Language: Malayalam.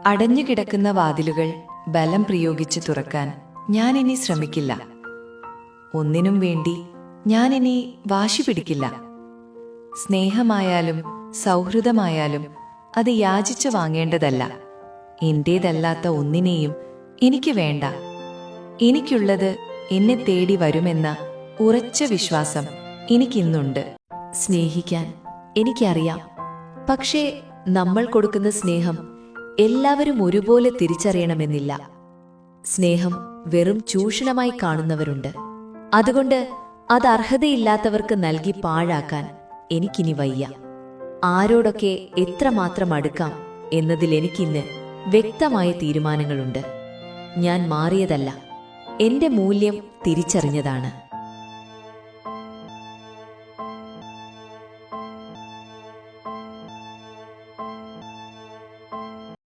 അടഞ്ഞുകിടക്കുന്ന വാതിലുകൾ ബലം പ്രയോഗിച്ച് തുറക്കാൻ ഞാനിനി ശ്രമിക്കില്ല. ഒന്നിനും വേണ്ടി ഞാനിനി വാശി പിടിക്കില്ല. സ്നേഹമായാലും സൗഹൃദമായാലും അത് യാചിച്ചു വാങ്ങേണ്ടതല്ല. എന്റേതല്ലാത്ത ഒന്നിനെയും എനിക്ക് വേണ്ട. എനിക്കുള്ളത് എന്നെ തേടി വരുമെന്ന ഉറച്ച വിശ്വാസം എനിക്കിന്നുണ്ട്. സ്നേഹിക്കാൻ എനിക്കറിയാം. പക്ഷേ നമ്മൾ കൊടുക്കുന്ന സ്നേഹം എല്ലാവരും ഒരുപോലെ തിരിച്ചറിയണമെന്നില്ല. സ്നേഹം വെറും ചൂഷണമായി കാണുന്നവരുണ്ട്. അതുകൊണ്ട് അത് അർഹതയില്ലാത്തവർക്ക് നൽകി പാഴാക്കാൻ എനിക്കിനി വയ്യ. ആരോടൊക്കെ എത്രമാത്രം അടുക്കാം എന്നതിൽ എനിക്കിന്ന് വ്യക്തമായ തീരുമാനങ്ങളുണ്ട്. ഞാൻ മാറിയതല്ല, എന്റെ മൂല്യം തിരിച്ചറിഞ്ഞതാണ്.